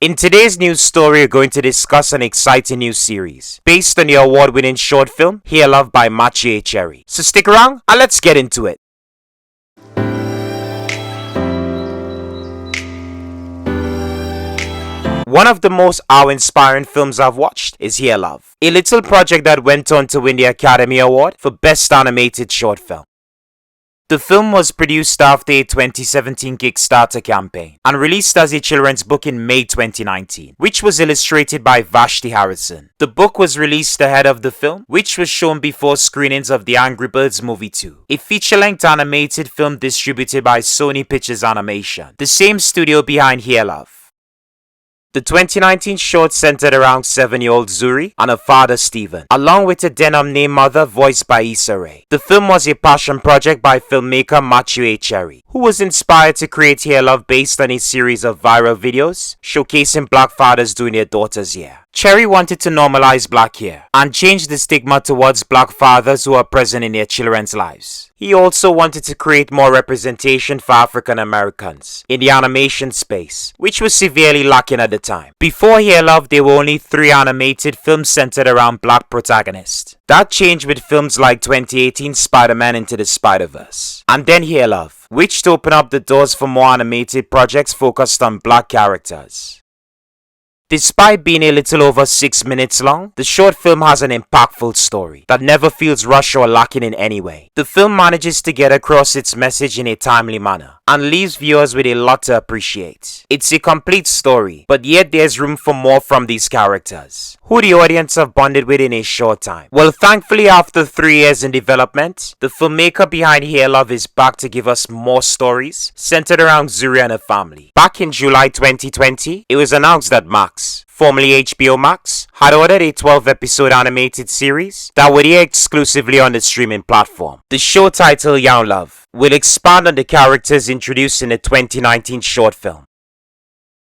In today's news story, we're going to discuss an exciting new series based on the award-winning short film Here Love by Matthew Cherry. So stick around and let's get into it. One of the most awe-inspiring films I've watched is Here Love, a little project that went on to win the Academy Award for Best Animated Short Film. The film was produced after a 2017 Kickstarter campaign and released as a children's book in May 2019, which was illustrated by Vashti Harrison. The book was released ahead of the film, which was shown before screenings of The Angry Birds Movie 2, a feature-length animated film distributed by Sony Pictures Animation, the same studio behind Here Love. The 2019 short centered around 7-year-old Zuri and her father Steven, along with a denim-named mother voiced by Issa Rae. The film was a passion project by filmmaker Matthew Cherry, who was inspired to create Here Love based on a series of viral videos showcasing black fathers during their daughter's year. Cherry wanted to normalize black hair and change the stigma towards black fathers who are present in their children's lives. He also wanted to create more representation for African Americans in the animation space, which was severely lacking at the time. Before Here Love, there were only 3 animated films centered around black protagonists. That changed with films like 2018 Spider-Man Into the Spider-Verse, and then Here Love, which opened up the doors for more animated projects focused on black characters. Despite being a little over 6 minutes long, the short film has an impactful story that never feels rushed or lacking in any way. The film manages to get across its message in a timely manner and leaves viewers with a lot to appreciate. It's a complete story, but yet there's room for more from these characters, who the audience have bonded with in a short time. Well, thankfully, after 3 years in development, the filmmaker behind Here Love is back to give us more stories centered around Zuri and her family. Back in July 2020, it was announced that Max, formerly HBO Max, had ordered a 12-episode animated series that would air exclusively on the streaming platform. The show titled Young Love will expand on the characters introduced in the 2019 short film.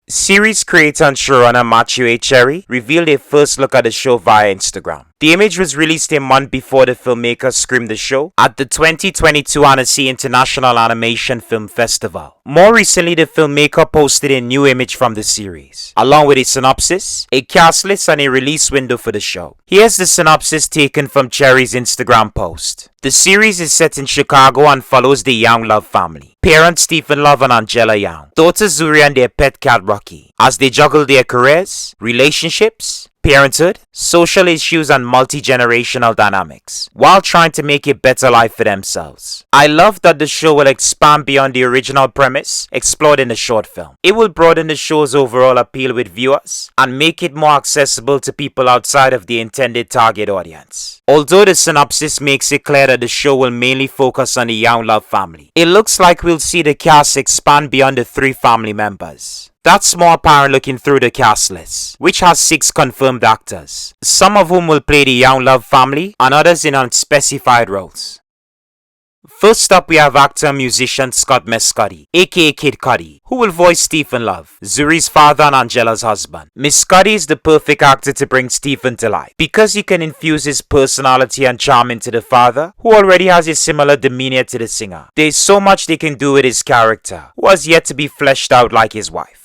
Series creator and showrunner Matthew Cherry revealed a first look at the show via Instagram. The image was released a month before the filmmaker screened the show at the 2022 Annecy International Animation Film Festival. More recently, the filmmaker posted a new image from the series, along with a synopsis, a cast list, and a release window for the show. Here's the synopsis taken from Cherry's Instagram post. The series is set in Chicago and follows the Young Love family. Parents Stephen Love and Angela Young, daughter Zuri and their pet cat Rocky, as they juggle their careers, relationships, parenthood, social issues, and multi-generational dynamics, while trying to make a better life for themselves. I love that the show will expand beyond the original premise explored in the short film. It will broaden the show's overall appeal with viewers and make it more accessible to people outside of the intended target audience. Although the synopsis makes it clear that the show will mainly focus on the Young Love family, it looks like we'll see the cast expand beyond the 3 family members. That's more apparent looking through the cast list, which has 6 confirmed actors, some of whom will play the Young Love family and others in unspecified roles. First up, we have actor and musician Scott Mescudi, aka Kid Cuddi, who will voice Stephen Love, Zuri's father and Angela's husband. Mescudi is the perfect actor to bring Stephen to life, because he can infuse his personality and charm into the father, who already has a similar demeanor to the singer. There's so much they can do with his character, who has yet to be fleshed out like his wife.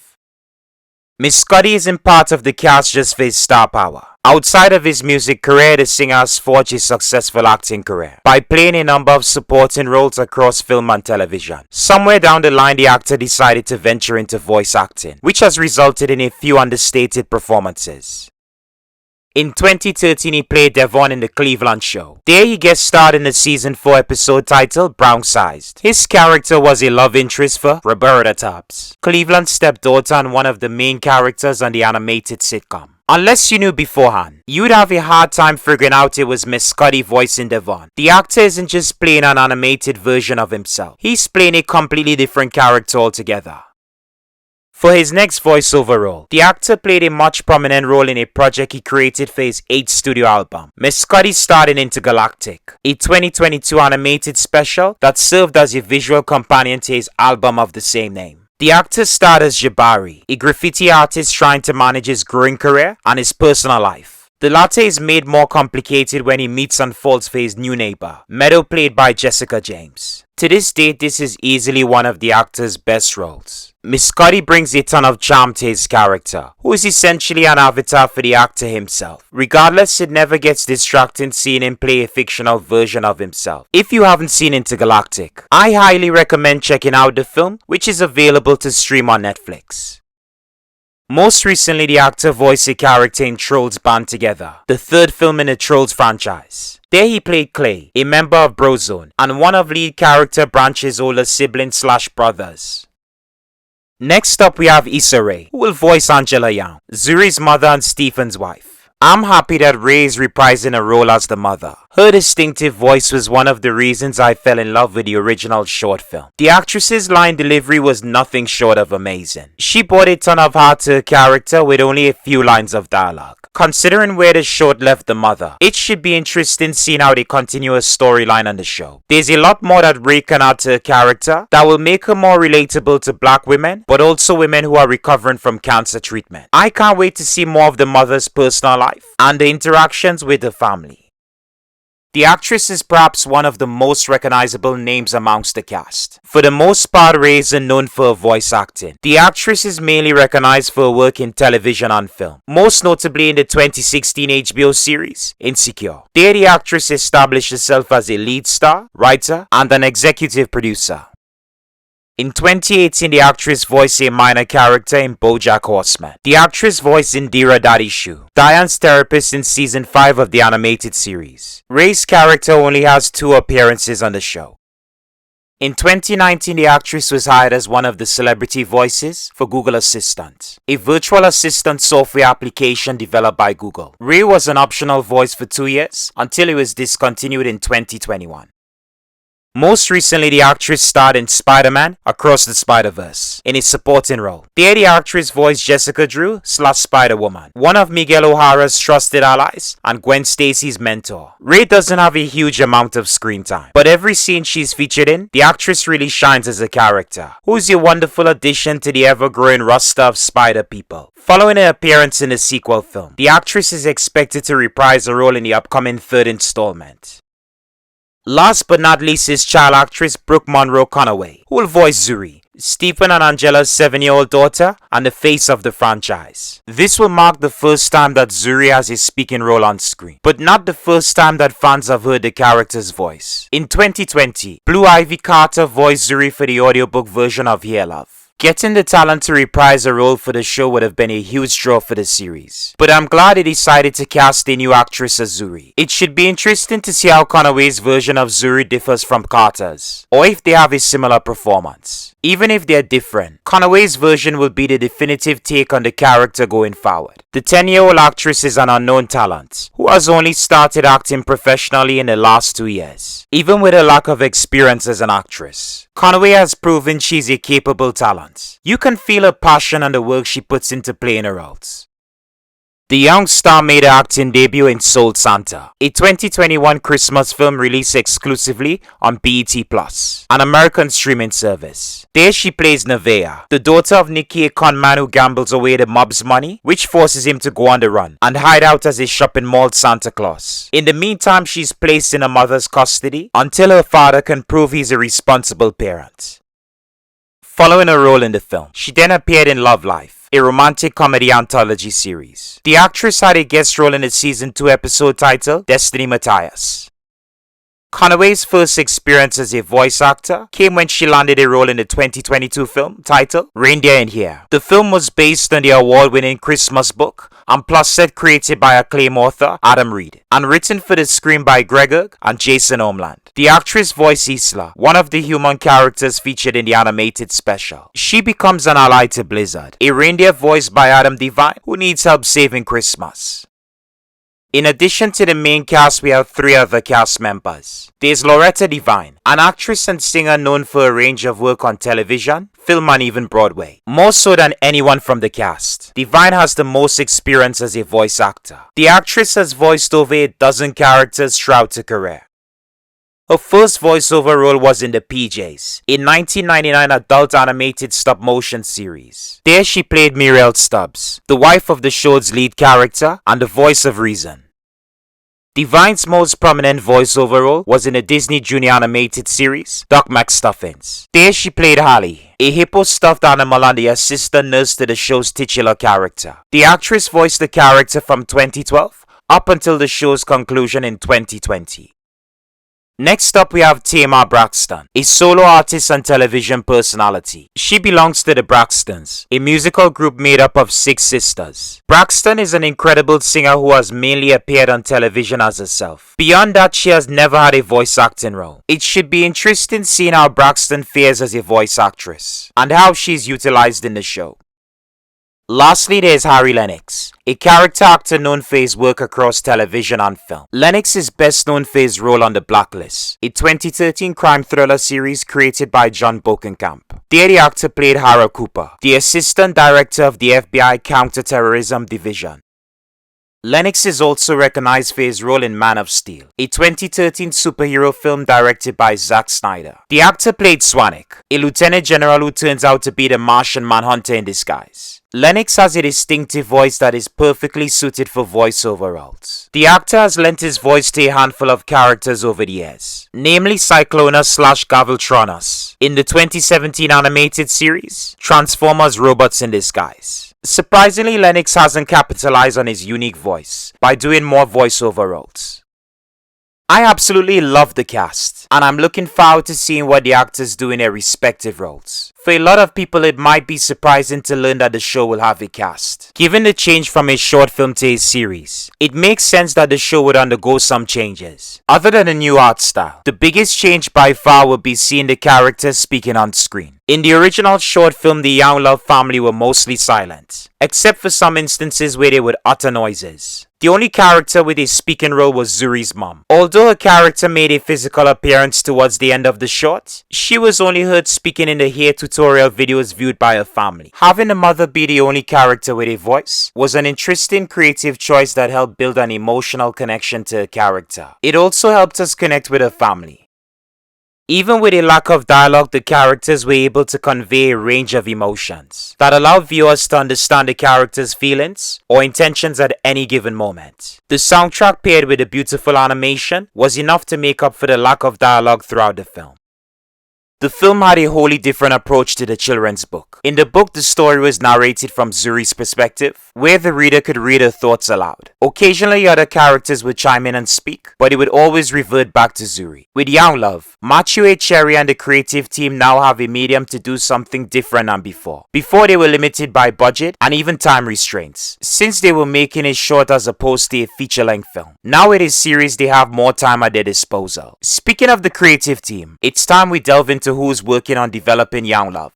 Mescudi isn't part of the cast just for his star power. Outside of his music career, the singer has forged a successful acting career by playing a number of supporting roles across film and television. Somewhere down the line, the actor decided to venture into voice acting, which has resulted in a few understated performances. In 2013, he played Devon in The Cleveland Show. There he guest starred in the season 4 episode titled Brown Sized. His character was a love interest for Roberta, Cleveland's stepdaughter and one of the main characters on the animated sitcom. Unless you knew beforehand, you'd have a hard time figuring out it was Mescudi voicing Devon. The actor isn't just playing an animated version of himself, he's playing a completely different character altogether. For his next voiceover role, the actor played a much prominent role in a project he created for his 8th studio album. Mescudi starred in Intergalactic, a 2022 animated special that served as a visual companion to his album of the same name. The actor starred as Jabari, a graffiti artist trying to manage his growing career and his personal life. The latter is made more complicated when he meets and falls for his new neighbor, Meadow, played by Jessica James. To this date, this is easily one of the actor's best roles. Miss Cuddi brings a ton of charm to his character, who is essentially an avatar for the actor himself. Regardless, it never gets distracting seeing him play a fictional version of himself. If you haven't seen Intergalactic, I highly recommend checking out the film, which is available to stream on Netflix. Most recently, the actor voiced a character in Trolls Band Together, the third film in the Trolls franchise. There he played Clay, a member of Brozone, and one of lead character Branch's older siblings/brothers. Next up we have Issa Rae, who will voice Angela Young, Zuri's mother and Stephen's wife. I'm happy that Rae is reprising a role as the mother. Her distinctive voice was one of the reasons I fell in love with the original short film. The actress's line delivery was nothing short of amazing. She brought a ton of heart to her character with only a few lines of dialogue. Considering where the short left the mother, it should be interesting seeing how they continue a storyline on the show. There's a lot more that Rae can add to her character that will make her more relatable to black women, but also women who are recovering from cancer treatment. I can't wait to see more of the mother's personal life and the interactions with her family. The actress is perhaps one of the most recognizable names amongst the cast. For the most part, Rae is known for her voice acting. The actress is mainly recognized for her work in television and film, most notably in the 2016 HBO series, Insecure. There the actress established herself as a lead star, writer, and an executive producer. In 2018, the actress voiced a minor character in BoJack Horseman. The actress voiced Indira Daddy Shu, Diane's therapist in season 5 of the animated series. Rae's character only has 2 appearances on the show. In 2019, the actress was hired as one of the celebrity voices for Google Assistant, a virtual assistant software application developed by Google. Rae was an optional voice for 2 years until it was discontinued in 2021. Most recently, the actress starred in Spider-Man Across the Spider-Verse in a supporting role. There, the actress voiced Jessica Drew/Spider-Woman, one of Miguel O'Hara's trusted allies and Gwen Stacy's mentor. Rae doesn't have a huge amount of screen time, but every scene she's featured in, the actress really shines as a character, who's a wonderful addition to the ever-growing roster of Spider people. Following her appearance in the sequel film, the actress is expected to reprise her role in the upcoming 3rd installment. Last but not least is child actress Brooke Monroe Conaway, who will voice Zuri, Stephen and Angela's 7-year-old daughter and the face of the franchise. This will mark the first time that Zuri has a speaking role on screen, but not the first time that fans have heard the character's voice. In 2020, Blue Ivy Carter voiced Zuri for the audiobook version of Here Love. Getting the talent to reprise a role for the show would have been a huge draw for the series, but I'm glad they decided to cast a new actress as Zuri. It should be interesting to see how Conaway's version of Zuri differs from Carter's, or if they have a similar performance. Even if they're different, Conaway's version will be the definitive take on the character going forward. The 10-year-old actress is an unknown talent, who has only started acting professionally in the last 2 years. Even with a lack of experience as an actress, Conaway has proven she's a capable talent. You can feel her passion and the work she puts into playing her roles. The young star made her acting debut in Soul Santa, a 2021 Christmas film released exclusively on BET+, an American streaming service. There she plays Nevaeh, the daughter of Nicky, a conman who gambles away the mob's money, which forces him to go on the run and hide out as a shopping mall Santa Claus. In the meantime, she's placed in her mother's custody until her father can prove he's a responsible parent. Following her role in the film, she then appeared in Love Life, a romantic comedy anthology series. The actress had a guest role in the season 2 episode titled Destiny Matthias. Conaway's first experience as a voice actor came when she landed a role in the 2022 film titled Reindeer in Here. The film was based on the award-winning Christmas book and plus set created by acclaimed author Adam Reed and written for the screen by Greg and Jason Omland. The actress voiced Isla, one of the human characters featured in the animated special. She becomes an ally to Blizzard, a reindeer voiced by Loretta Devine who needs help saving Christmas. In addition to the main cast, we have 3 other cast members. There's Loretta Devine, an actress and singer known for a range of work on television, film and even Broadway. More so than anyone from the cast, Devine has the most experience as a voice actor. The actress has voiced over a dozen characters throughout her career. Her first voiceover role was in The PJs, a 1999 adult animated stop-motion series. There she played Muriel Stubbs, the wife of the show's lead character and the voice of reason. Devine's most prominent voiceover role was in the Disney Junior animated series, Doc McStuffins. There she played Hallie, a hippo-stuffed animal and the assistant nurse to the show's titular character. The actress voiced the character from 2012 up until the show's conclusion in 2020. Next up we have Tamar Braxton, a solo artist and television personality. She belongs to the Braxtons, a musical group made up of 6 sisters. Braxton is an incredible singer who has mainly appeared on television as herself. Beyond that, she has never had a voice acting role. It should be interesting seeing how Braxton fares as a voice actress, and how she is utilized in the show. Lastly, there is Harry Lennix, a character actor known for his work across television and film. Lennix is best known for his role on The Blacklist, a 2013 crime thriller series created by John Bokenkamp. There the actor played Hara Cooper, the assistant director of the FBI Counterterrorism Division. Lennix is also recognized for his role in Man of Steel, a 2013 superhero film directed by Zack Snyder. The actor played Swanwick, a lieutenant general who turns out to be the Martian Manhunter in disguise. Lennix has a distinctive voice that is perfectly suited for voiceover roles. The actor has lent his voice to a handful of characters over the years, namely Cyclonus/Gaveltronus in the 2017 animated series, Transformers Robots in Disguise. Surprisingly, Lennix hasn't capitalized on his unique voice by doing more voiceover roles. I absolutely love the cast, and I'm looking forward to seeing what the actors do in their respective roles. For a lot of people, it might be surprising to learn that the show will have a cast. Given the change from a short film to a series, it makes sense that the show would undergo some changes. Other than a new art style, the biggest change by far would be seeing the characters speaking on screen. In the original short film, the Young Love family were mostly silent, except for some instances where they would utter noises. The only character with a speaking role was Zuri's mom. Although her character made a physical appearance towards the end of the short, she was only heard speaking in the hair tutorial videos viewed by her family. Having the mother be the only character with a voice was an interesting creative choice that helped build an emotional connection to her character. It also helped us connect with her family. Even with a lack of dialogue, the characters were able to convey a range of emotions that allowed viewers to understand the characters' feelings or intentions at any given moment. The soundtrack paired with a beautiful animation was enough to make up for the lack of dialogue throughout the film. The film had a wholly different approach to the children's book. In the book, the story was narrated from Zuri's perspective, where the reader could read her thoughts aloud. Occasionally, other characters would chime in and speak, but it would always revert back to Zuri. With Young Love, Matthew Cherry and the creative team now have a medium to do something different than before. Before, they were limited by budget and even time restraints, since they were making it short as opposed to a feature-length film. Now with a series, they have more time at their disposal. Speaking of the creative team, it's time we delve into who's working on developing Young Love.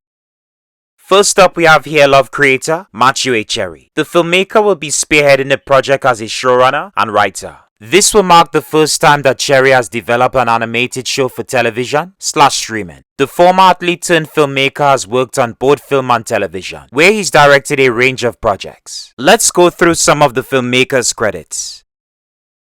First up, we have Here Love creator Matthew Cherry. The filmmaker will be spearheading the project as a showrunner and writer. This will mark the first time that Cherry has developed an animated show for television/streaming. The former athlete turned filmmaker has worked on both film and television, where he's directed a range of projects. Let's go through some of the filmmaker's credits.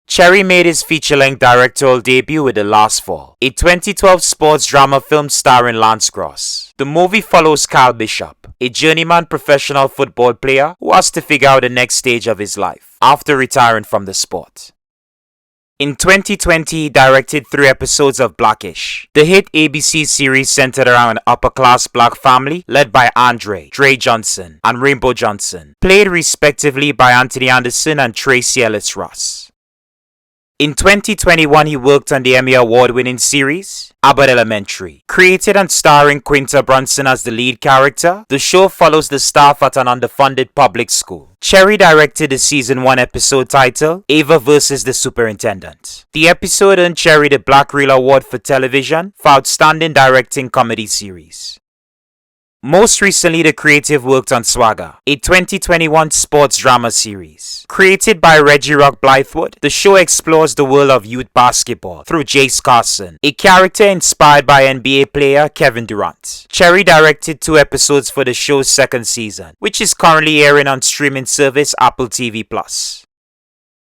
Cherry made his feature-length directorial debut with The Last Fall, a 2012 sports drama film starring Lance Gross. The movie follows Kyle Bishop, a journeyman professional football player who has to figure out the next stage of his life after retiring from the sport. In 2020, he directed 3 episodes of Blackish, the hit ABC series centered around an upper-class black family led by Andre, Dre Johnson, and Rainbow Johnson, played respectively by Anthony Anderson and Tracy Ellis Ross. In 2021, he worked on the Emmy Award-winning series, Abbott Elementary. Created and starring Quinta Brunson as the lead character, the show follows the staff at an underfunded public school. Cherry directed the season 1 episode titled, Ava vs. the Superintendent. The episode earned Cherry the Black Reel Award for television for Outstanding Directing Comedy Series. Most recently, the creative worked on Swagger, a 2021 sports drama series. Created by Reggie Rock Blythewood, the show explores the world of youth basketball through Jace Carson, a character inspired by NBA player Kevin Durant. Cherry directed 2 episodes for the show's 2nd season, which is currently airing on streaming service Apple TV+.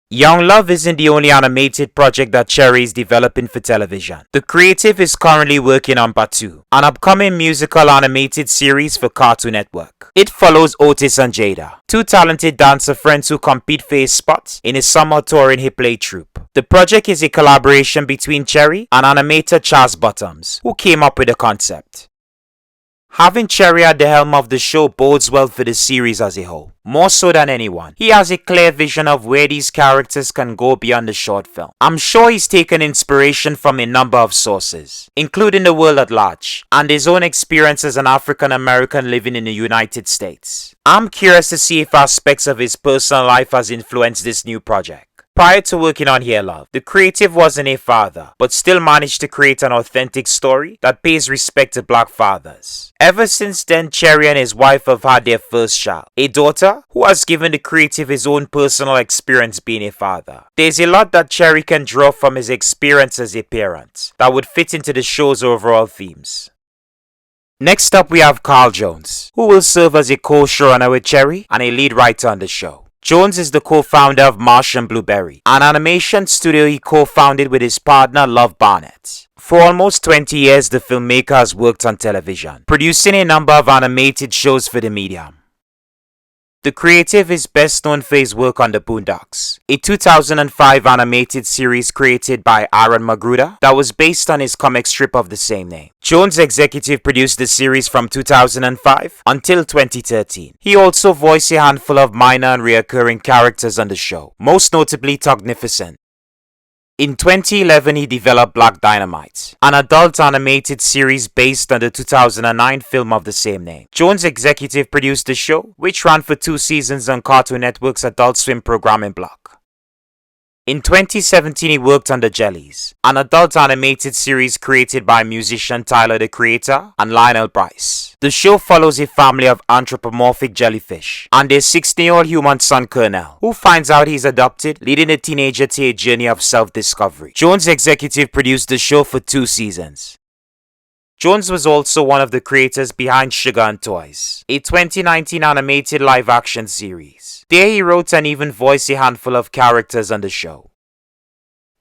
Young Love isn't the only animated project that Cherry is developing for television. The creative is currently working on Batu, an upcoming musical animated series for Cartoon Network. It follows Otis and Jada, two talented dancer friends who compete for a spot in a summer touring hip play troupe. The project is a collaboration between Cherry and animator Charles Bottoms, who came up with the concept. Having Cherry at the helm of the show bodes well for the series as a whole. More so than anyone, he has a clear vision of where these characters can go beyond the short film. I'm sure he's taken inspiration from a number of sources, including the world at large, and his own experience as an African American living in the United States. I'm curious to see if aspects of his personal life has influenced this new project. Prior to working on Here Love, the creative wasn't a father, but still managed to create an authentic story that pays respect to black fathers. Ever since then, Cherry and his wife have had their first child, a daughter who has given the creative his own personal experience being a father. There's a lot that Cherry can draw from his experience as a parent that would fit into the show's overall themes. Next up, we have Carl Jones, who will serve as a co-showrunner with Cherry and a lead writer on the show. Jones is the co-founder of Martian Blueberry, an animation studio he co-founded with his partner Love Barnett. For almost 20 years, the filmmaker has worked on television, producing a number of animated shows for the medium. The creative is best known for his work on The Boondocks, a 2005 animated series created by Aaron Magruder that was based on his comic strip of the same name. Jones executive produced the series from 2005 until 2013. He also voiced a handful of minor and recurring characters on the show, most notably Tognificent. In 2011, he developed Black Dynamite, an adult animated series based on the 2009 film of the same name. Jones executive produced the show, which ran for 2 seasons on Cartoon Network's Adult Swim programming block. In 2017, he worked on The Jellies, an adult animated series created by musician Tyler the Creator and Lionel Bryce. The show follows a family of anthropomorphic jellyfish and their 16-year-old human son Colonel, who finds out he's adopted, leading the teenager to a journey of self-discovery. Jones executive produced the show for 2 seasons. Jones was also one of the creators behind Sugar and Toys, a 2019 animated live-action series. There he wrote and even voiced a handful of characters on the show.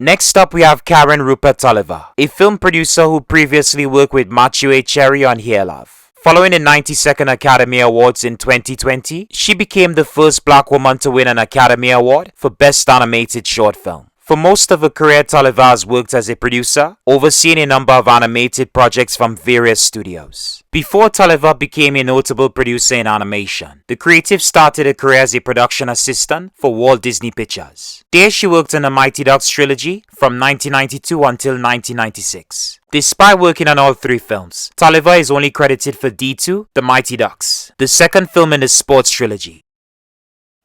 Next up, we have Karen Rupert Toliver, a film producer who previously worked with Matthew A. Cherry on Here Love. Following the 92nd Academy Awards in 2020, she became the first black woman to win an Academy Award for Best Animated Short Film. For most of her career, Toliver has worked as a producer, overseeing a number of animated projects from various studios. Before Toliver became a notable producer in animation, the creative started a career as a production assistant for Walt Disney Pictures. There she worked on the Mighty Ducks trilogy from 1992 until 1996. Despite working on all 3 films, Toliver is only credited for D2, The Mighty Ducks, the second film in the sports trilogy.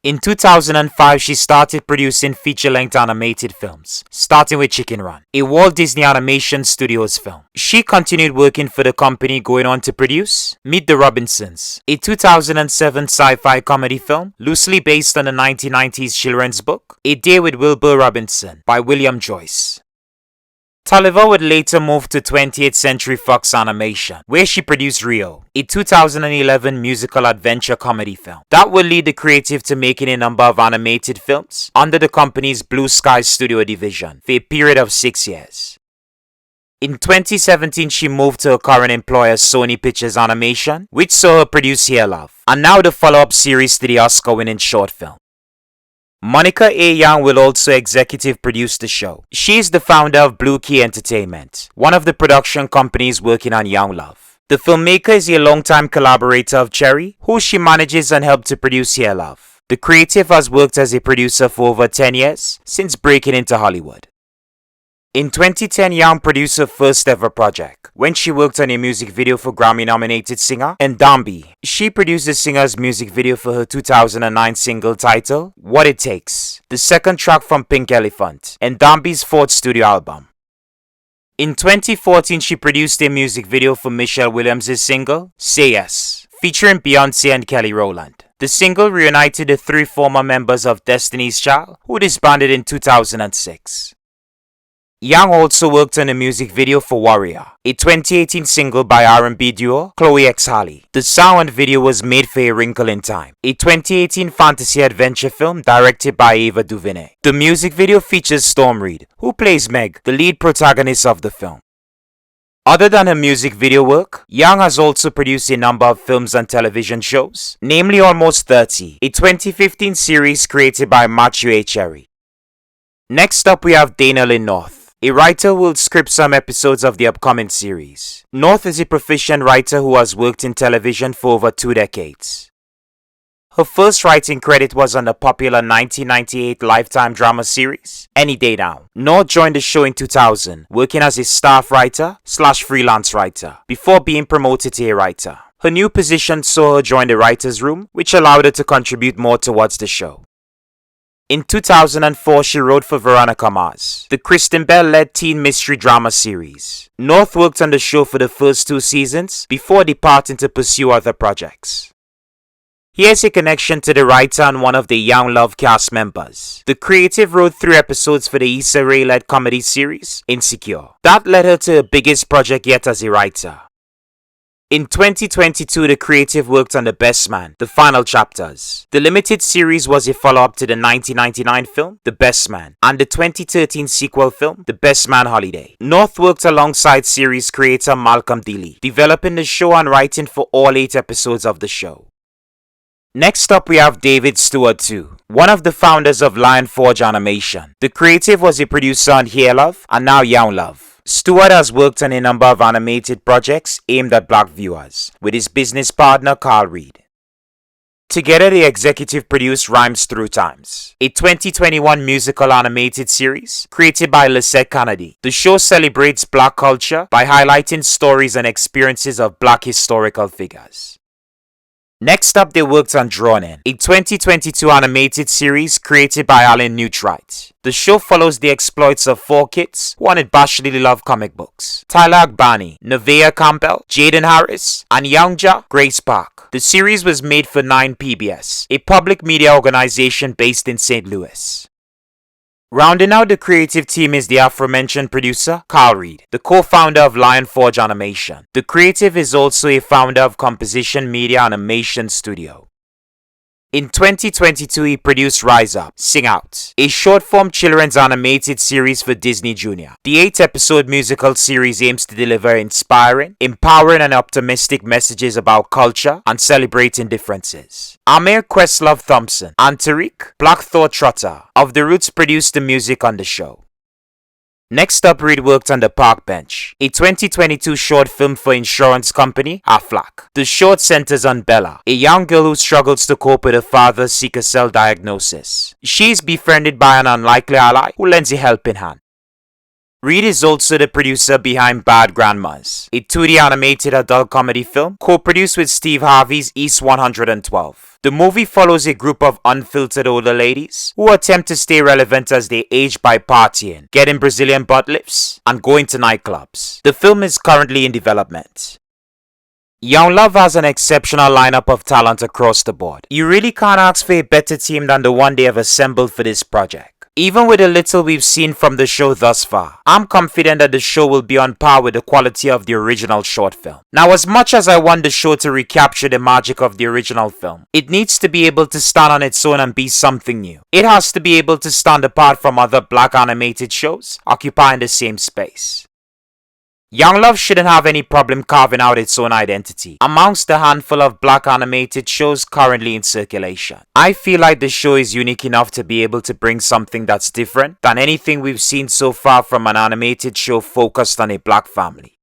In 2005, she started producing feature-length animated films, starting with Chicken Run, a Walt Disney Animation Studios film. She continued working for the company, going on to produce Meet the Robinsons, a 2007 sci-fi comedy film loosely based on the 1990s children's book A Day with Wilbur Robinson by William Joyce. Toliver would later move to 20th Century Fox Animation, where she produced Rio, a 2011 musical adventure comedy film. That would lead the creative to making a number of animated films under the company's Blue Sky Studio division for a period of 6 years. In 2017, she moved to her current employer Sony Pictures Animation, which saw her produce Here Love, and now the follow-up series to the Oscar-winning short film. Monica A. Young will also executive produce the show. She is the founder of Blue Key Entertainment, one of the production companies working on Young Love. The filmmaker is a longtime collaborator of Cherry, who she manages and helped to produce Here Love. The creative has worked as a producer for over 10 years, since breaking into Hollywood. In 2010, Young produced her first ever project, when she worked on a music video for Grammy-nominated singer Ndambi. She produced the singer's music video for her 2009 single titled What It Takes, the second track from Pink Elephant, Ndambi's 4th studio album. In 2014, she produced a music video for Michelle Williams' single Say Yes, featuring Beyonce and Kelly Rowland. The single reunited the 3 former members of Destiny's Child, who disbanded in 2006. Young also worked on a music video for Warrior, a 2018 single by R&B duo Chloe X Halle. The sound video was made for A Wrinkle in Time, a 2018 fantasy adventure film directed by Ava DuVernay. The music video features Storm Reid, who plays Meg, the lead protagonist of the film. Other than her music video work, Young has also produced a number of films and television shows, namely Almost 30, a 2015 series created by Matthew A. Cherry. Next up we have Dayna Lynne North, a writer who will script some episodes of the upcoming series. North is a proficient writer who has worked in television for over 2 decades. Her first writing credit was on the popular 1998 Lifetime drama series, Any Day Now. North joined the show in 2000, working as a staff writer/freelance writer, before being promoted to a writer. Her new position saw her join the writer's room, which allowed her to contribute more towards the show. In 2004, she wrote for Veronica Mars, the Kristen Bell-led teen mystery drama series. North worked on the show for the first 2 seasons before departing to pursue other projects. Here's a connection to the writer and one of the Young Love cast members. The creative wrote 3 episodes for the Issa Rae-led comedy series, Insecure. That led her to her biggest project yet as a writer. In 2022, the creative worked on The Best Man, the final chapters. The limited series was a follow-up to the 1999 film, The Best Man, and the 2013 sequel film, The Best Man Holiday. North worked alongside series creator Malcolm D. Lee, developing the show and writing for all 8 episodes of the show. Next up we have Steward II, one of the founders of Lion Forge Animation. The creative was a producer on Here Love and now Young Love. Steward has worked on a number of animated projects aimed at black viewers, with his business partner Carl Reed. Together they executive produced Rhymes Through Times, a 2021 musical animated series created by Lisette Kennedy. The show celebrates black culture by highlighting stories and experiences of black historical figures. Next up, they worked on Drawn In, a 2022 animated series created by Alan Newtright. The show follows the exploits of 4 kids who unabashedly love comic books: Tyler Agbani, Nevaeh Campbell, Jaden Harris, and Youngja Grace Park. The series was made for 9 PBS, a public media organization based in St. Louis. Rounding out the creative team is the aforementioned producer, Carl Reed, the co-founder of Lion Forge Animation. The creative is also a founder of Composition Media Animation Studio. In 2022, he produced Rise Up, Sing Out, a short-form children's animated series for Disney Junior. The 8-episode musical series aims to deliver inspiring, empowering, and optimistic messages about culture and celebrating differences. Amir Questlove Thompson and Tariq Black Thought Trotter of The Roots produced the music on the show. Next up, Reed worked on The Park Bench, a 2022 short film for insurance company Aflac. The short centers on Bella, a young girl who struggles to cope with her father's sickle cell diagnosis. She is befriended by an unlikely ally who lends a helping hand. Reed is also the producer behind Bad Grandmas, a 2D animated adult comedy film co-produced with Steve Harvey's East 112. The movie follows a group of unfiltered older ladies who attempt to stay relevant as they age by partying, getting Brazilian butt lifts, and going to nightclubs. The film is currently in development. Young Love has an exceptional lineup of talent across the board. You really can't ask for a better team than the one they have assembled for this project. Even with the little we've seen from the show thus far, I'm confident that the show will be on par with the quality of the original short film. Now, as much as I want the show to recapture the magic of the original film, it needs to be able to stand on its own and be something new. It has to be able to stand apart from other black animated shows occupying the same space. Young Love shouldn't have any problem carving out its own identity amongst the handful of black animated shows currently in circulation. I feel like the show is unique enough to be able to bring something that's different than anything we've seen so far from an animated show focused on a black family.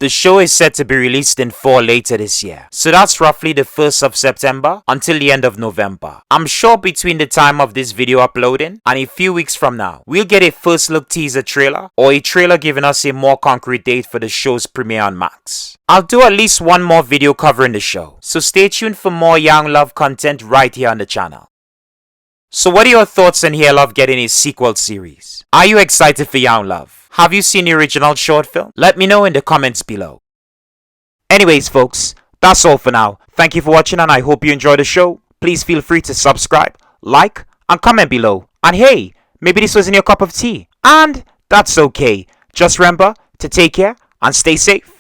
The show is set to be released in fall later this year, so that's roughly the 1st of September until the end of November. I'm sure between the time of this video uploading and a few weeks from now, we'll get a first look teaser trailer or a trailer giving us a more concrete date for the show's premiere on Max. I'll do at least one more video covering the show, so stay tuned for more Young Love content right here on the channel. So what are your thoughts on Here Love getting a sequel series? Are you excited for Young Love? Have you seen the original short film? Let me know in the comments below. Anyways folks, that's all for now. Thank you for watching and I hope you enjoyed the show. Please feel free to subscribe, like, and comment below. And hey, maybe this wasn't your cup of tea. And That's okay. Just remember to take care and stay safe.